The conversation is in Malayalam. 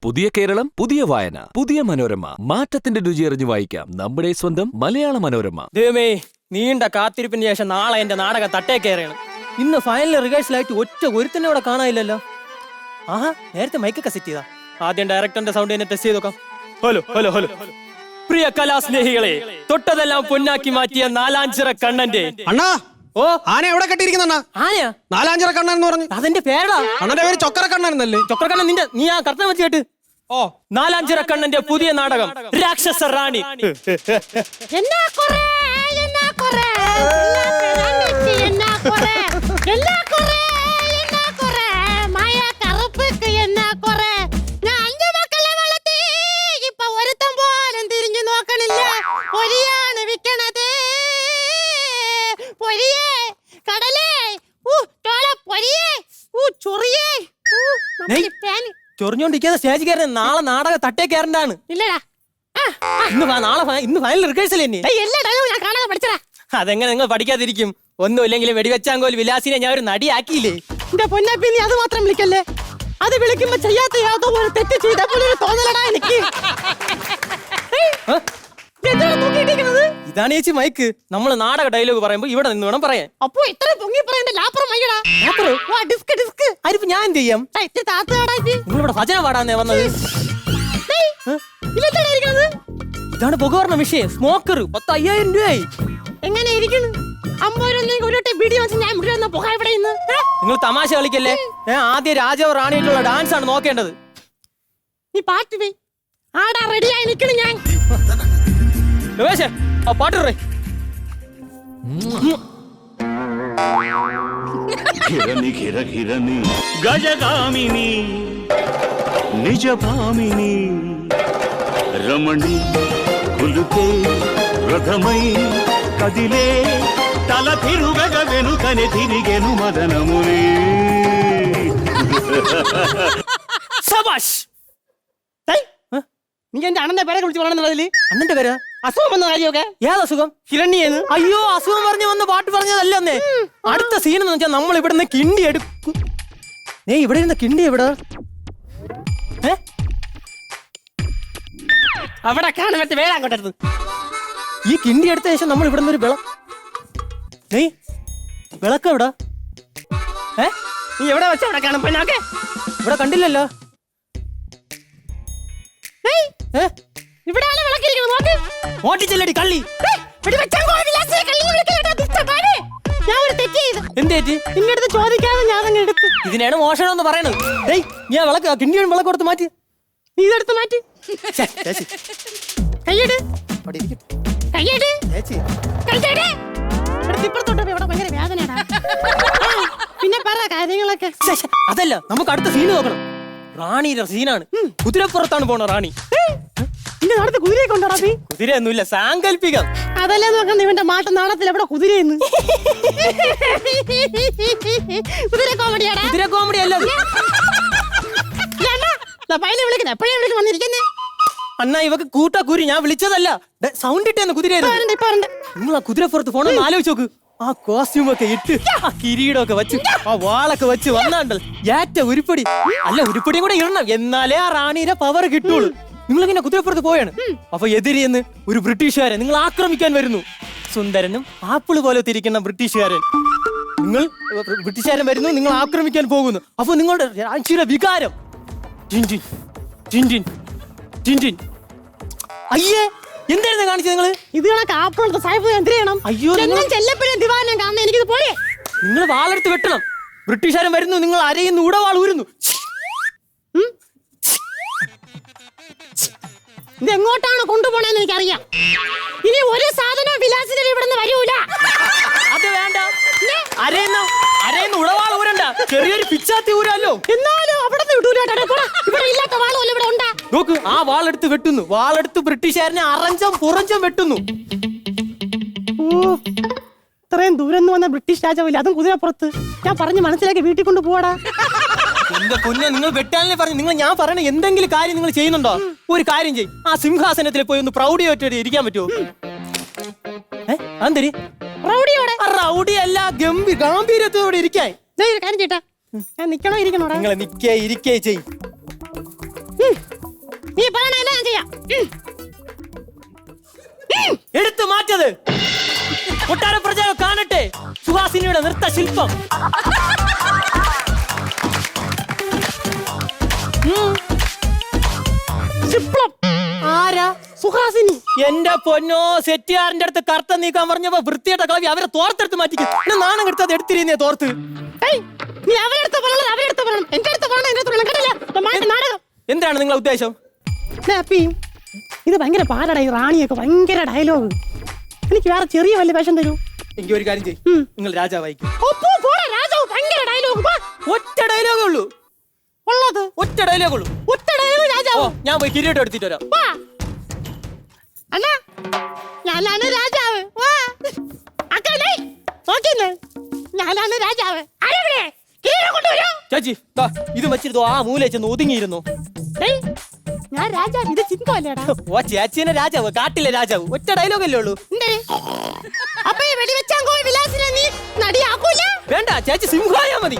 പുതിയ കേരളം, പുതിയ വായന, പുതിയ മനോരമ. മാറ്റത്തിന്റെ രുചി അറിഞ്ഞു വായിക്കാം നമ്മുടെ സ്വന്തം മലയാള മനോരമ. ദൈവമേ, നീണ്ട കാത്തിരിപ്പിന് ശേഷം നാളെ എന്റെ നാടകം തട്ടേ കയറിയാണ്. ഇന്ന് ഫൈനൽ റിഹേഴ്സലായിട്ട് ഒറ്റ ഒരുത്തന്നെ ഇവിടെ കാണാനില്ലല്ലോ. ആഹാ, നേരത്തെ മൈക്കൊക്കെ സെറ്റ് ചെയ്താ. ആദ്യം ഡയറക്ടറിന്റെ സൗണ്ട് തന്നെ ടെസ്റ്റ് ചെയ്ത് നോക്കാം. Hello hello hello. പ്രിയ കലാസ്നേഹികളെ, തൊട്ടതെല്ലാം പൊന്നാക്കി മാറ്റിയ നാലാഞ്ചിറ കണ്ണന്റെ അണ്ണാ. ഓ, ആന എവിടെ കെട്ടിയിരിക്കുന്ന? ആനയാ? നാലാഞ്ചിറ കണ്ണൻ എന്ന് പറഞ്ഞു. അതെന്റെ പേരാ. അണ്ണന്റെ പേര് ചൊക്കര കണ്ണൻ എന്നല്ലേ? ചൊക്കരക്കണ്ണൻ നിന്റെ നീ ആ കർത്തം വെച്ച് കേട്ട്. ഓ, നാലാഞ്ചിറ കണ്ണന്റെ പുതിയ നാടകം രാക്ഷസ റാണി. ചൊറിഞ്ഞോണ്ടിരിക്കാതെ സ്റ്റേജ് കയറുന്ന നാളെ നാടകം തട്ടേ കയറണ്ടാണ്. ഇല്ലടാ, ഇന്ന് ഫൈനൽ റിഹേഴ്സൽ തന്നെ. ഞാൻ കാണാതെ പഠിച്ചടാ. അതെങ്ങനെ നിങ്ങൾ പഠിക്കാതിരിക്കും? ഒന്നുമില്ലെങ്കിലും വെടിവെച്ചാങ്കോൽ വിലാസിനെ ഞാൻ ഒരു നടിയാക്കിയില്ലേ. എന്റെ പൊന്നപ്പി, നീ അത് മാത്രം വിളിക്കല്ലേ. അത് വിളിക്കുമ്പോ ചെയ്യാത്ത യാതോ ഒരു തെറ്റ് ചെയ്ത പോലെ ഒരു തോന്നലടാ എനിക്ക്. ഇതാണ് ചേച്ചി മൈക്ക്. നമ്മൾ നാടക ഡയലോഗ് പറയുമ്പോ ഇവിടെ നിന്ന് വേണം പറയാൻ. അപ്പൊ ഇത്ര പൊങ്ങി പറയണ്ട. ലാപ്പറം മയ്യടാ. Disc disc. അതിപ്പോ ഞാൻ എന്ത് ചെയ്യാം? നിങ്ങളിവിടെ ഭജന പാടാന്നേ വന്നത്. ഇതാണ് പുക പറഞ്ഞ വിഷയം. സ്മോക്കർ 10,000 രൂപയായി. എങ്ങനെ ഇരിക്കുന്നു? 50 രൂപ വീഡിയോ ഞാൻ ഇവിടെ പുക ഇവിടെ ഇന്ന്. നിങ്ങൾ തമാശ കളിക്കല്ലേ. ആദ്യം രാജാവ് റാണിയായിട്ടുള്ള ഡാൻസ് ആണ് നോക്കേണ്ടത്. നീ പാട്ട് പോയി ആടാ. റെഡിയായി നിൽക്കണം ഞാൻ. ആ പാട്ട് ఘిరని ఘిర ఘిరని గజగామిని నిజ భామిని రమణి కులుకే రథమై కదిలే తల తిరుగగ వెనుకనే తిరిగెను మదనముని. സബാഷ്. നീ എന്റെ അണ്ണന്റെ പേരെ കുറിച്ച് പറയണതില് അണ്ണന്റെ പേര് അസുഖം വന്ന കാര്യമൊക്കെ. ഏത് അസുഖം? ഹിരണ്യേന്ന്. അയ്യോ, അസുഖം പറഞ്ഞു വന്ന് പാട്ട് പറഞ്ഞതല്ലേ. അടുത്ത സീൻ എന്ന് വെച്ചാൽ നമ്മൾ ഇവിടുന്ന് കിണ്ടി എടുക്കും. ഇവിടെ ഇരുന്ന കിണ്ടി എവിടെ? അവിടെ കാണുമ്പോ വേളാങ്കോട്ടടുത്ത്. ഈ കിണ്ടി എടുത്ത ശേഷം നമ്മൾ ഇവിടുന്ന് ഒരു വിളക്ക് എവിടെ? നീ എവിടെ വെച്ച അവിടെ കാണും പൊന്നോക്കെ? ഇവിടെ കണ്ടില്ലല്ലോ. ഇവിടെയാണ് വിളക്കിരിക്കുന്നത്. നോക്ക്. ഓട്ടിച്ചല്ലടി കള്ളി. ഞാൻ ഒരു തെറ്റ് ചെയ്തു. എന്തേറ്റ്? നിന്റെ അടുത്ത് ചോദിക്കാതെ ഞാൻ അങ്ങ് എടുത്ത്. ഇതിനാണ് മോഷണം എന്ന് പറയണത്. ഞാൻ വിളക്ക് കിണ്ടി വിളക്ക് കൊടുത്ത് മാറ്റി. നീ ഇതെടുത്ത് മാറ്റി. കയ്യട് കയ്യട് കയ്യട്. ഇപ്പുറത്തോട്ട് ഇവിടെ ഭയങ്കര വേദനയാടാ. പിന്നെ പറ കാര്യങ്ങളൊക്കെ. അതല്ല, നമുക്ക് അടുത്ത സീന് നോക്കണം. റാണിയുടെ സീനാണ്. കുതിരപ്പുറത്താണ് പോണ റാണി. നിന്റെ നാടത്ത് കുതിരയെ കൊണ്ടോടാ? കുതിരയൊന്നുമില്ല, സാങ്കല്പികം. അതല്ലേ നോക്കണം. ഇവന്റെ മാട്ട നാടത്തിൽ എവിടെ കുതിരയെന്ന്. കുതിര കോമഡിയാടാ. കുതിര കോമഡി അല്ല. പൈനെ വിളിക്കുന്നത് എപ്പോഴേ വിളിക്കും വന്നിരിക്കുന്നേ. അണ്ണാ, ഇവക്ക് കൂട്ടാക്കൂരി. ഞാൻ വിളിച്ചതല്ല, സൗണ്ട് ഇട്ടേന്ന് കുതിരയായിരുന്നു. നിങ്ങൾ ആ കുതിരപ്പുറത്ത് പോണെന്ന് ആലോചിച്ച് നോക്ക്. ആ കോസ്റ്റ്യൂം ഒക്കെ ഇട്ട്, ആ കിരീടമൊക്കെ വെച്ച്, ആ വാളൊക്കെ വെച്ച് വന്നാണ്ടല്ലോ ഏറ്റ ഉരുപ്പടി. അല്ല, ഉരുപ്പടിയും കൂടെ ഇടണം, എന്നാലേ ആ റാണിയുടെ പവർ കിട്ടുള്ളൂ. നിങ്ങളിങ്ങനെ കുതിരപ്പുറത്ത് പോയാണ്. അപ്പൊ എതിരെന്ന് ഒരു ബ്രിട്ടീഷുകാരൻ നിങ്ങൾ ആക്രമിക്കാൻ വരുന്നു. സുന്ദരനും ആപ്പിള് പോലെ തിരിക്കുന്ന ബ്രിട്ടീഷുകാരൻ. ബ്രിട്ടീഷുകാരൻ വരുന്നു, നിങ്ങൾ ആക്രമിക്കാൻ പോകുന്നു. അപ്പൊ നിങ്ങളുടെ രാജ്യയുടെ വികാരം ടിൻറ്റിൻ ടിൻറ്റിൻ ടിൻറ്റിൻ. അയ്യേ, എന്തായിരുന്നു കാണിച്ചത് നിങ്ങള്? ഇത് കണക്ക് ആപ്പിളത്തെ സാഹിബ് എന്ത് ചെയ്യണം? അയ്യോ, ചെല്ലപ്പനും ദിവാനം കാണുന്ന എനിക്കിത് പോലെ. നിങ്ങൾ വാളെടുത്ത് വെട്ടണം. ബ്രിട്ടീഷുകാരൻ വരുന്നു, നിങ്ങൾ അരയുന്നു, ഉടവാൾ ഊരുന്നു. ഇത് എങ്ങോട്ടാണ് കൊണ്ടുപോണെന്ന് എനിക്കറിയാം. ഇനി ഒരു സാധനവും വിലാസിത ഇവിടുന്ന് വരൂല. അത് വേണ്ട. അരയുന്ന ഉടവാൾ ഊരണ്ട, ചെറിയൊരു പിച്ചാത്തി ഊരല്ലോ. എന്നാലും അവിടെ ഇവിടെ ഇല്ലാത്ത വാളും ഇവിടെ ഉണ്ടാ. നോക്ക്, ആ വാളെടുത്ത് വെട്ടുന്നു. വാളെടുത്ത് ബ്രിട്ടീഷുകാരനെ അറഞ്ചം പുറഞ്ചം വെട്ടുന്നു. ഇത്രയും ദൂരം വന്ന ബ്രിട്ടീഷ് രാജാവില്ല, അതും കുതിരപ്പുറത്ത്. ഞാൻ പറഞ്ഞ് മനസ്സിലാക്കി വീട്ടിൽ കൊണ്ട് പോവാടാ. എന്റെ പൊന്നെ, നിങ്ങൾ വെട്ടാനല്ലേ പറഞ്ഞു. ഞാൻ പറയണ എന്തെങ്കിലും കാര്യം നിങ്ങൾ ചെയ്യുന്നുണ്ടോ? ഒരു കാര്യം ചെയ്യും, ആ സിംഹാസനത്തിൽ പോയി ഒന്ന് പ്രൗഢിയോടെ ഇരിക്കാൻ പറ്റുമോ? അന്തരി റൗഡി അല്ല, ഗാംഭീര്യത്തോടെ ഇരിക്കാൻ. കാര്യം ചേട്ടാ, ഞാൻ നിക്കണോ ഇരിക്കണോ? നിങ്ങൾ നിക്കേ ഇരിക്കേ ചെയ്. നീ പറയണ എല്ലാം ഞാൻ ചെയ്യാം. എടുത്തു മാറ്റത്. കൊട്ടാര പ്രജകൾ കാണട്ടെ സുഹാസിനിയുടെ നൃത്ത ശില്പം. ശിപ്ലം. ആരാ? സുഹാസിനി. എന്റെ പൊന്നോ, സെറ്റിയാറിന്റെ അടുത്ത് കർത്തൻ നീക്കാൻ പറഞ്ഞപ്പോ വൃത്തിയായിട്ട കളവി അവരെ തോർത്തെടുത്ത് മാറ്റിക്കും. നാണം എടുത്തത് എടുത്തിരുന്നേ തോർത്ത്. ഏയ്, നീ അവരെടുത്ത് പറയണം, അവരെടുത്ത് പറയണം. എന്റെ അടുത്ത് പറയണം, എന്റെ അടുത്ത് പറയണം. കേട്ടില്ല? നാടകം. എന്താണ് നിങ്ങളെ ഉദ്ദേശം? ഹാപ്പി. ഇത് ഭയങ്കര പാരടാ, ഈ റാണിയൊക്കെ ഭയങ്കര ഡയലോഗ്. എനിക്ക് വേറെ ചെറിയ വല്ല വേഷം തരൂ. എനിക്ക് ഒരു കാര്യം ചെയ്യും, നിങ്ങൾ രാജാവായിക്കും. രാജാവ് ഭയങ്കര ഡയലോഗ്. ഒറ്റ ഡയലോഗേ ഉള്ളൂ. ഉള്ളത് ഒറ്റ ഡയലോഗ് ഉള്ളൂ. ഒറ്റ ഡയലോഗ് രാജാവ്. ഞാൻ പോയി കിരീടം എടുത്തിട്ട് വരാം. വാ അണ്ണാ, ഞാനാണ് രാജാവ്. വാ അക്കനെ നോക്കിന്ന്, ഞാനാണ് രാജാവ്. ആരെവിടെ കിരീടം കൊണ്ടുവരൂ. ചേച്ചി ദാ, ഇത് വെച്ചിരുന്നോ ആ മൂല ചെന്ന് ഒതുങ്ങിയിരുന്നു. ഡേയ്, ഞാൻ രാജാവ്. ഇത് ചിന്തല്ലേടാ. ഓ ചേച്ചിനെ രാജാവ്, കാട്ടിലെ രാജാവ്. ഒറ്റ ഡയലോഗ് അല്ലേ ഉള്ളൂ. എന്തേ അപ്പൊ വെടിവെച്ചാൻ കോയി വിലാസിനെ നീ നടിയാക്കൂല? വേണ്ട ചേച്ചി സിംഹായാ മതി.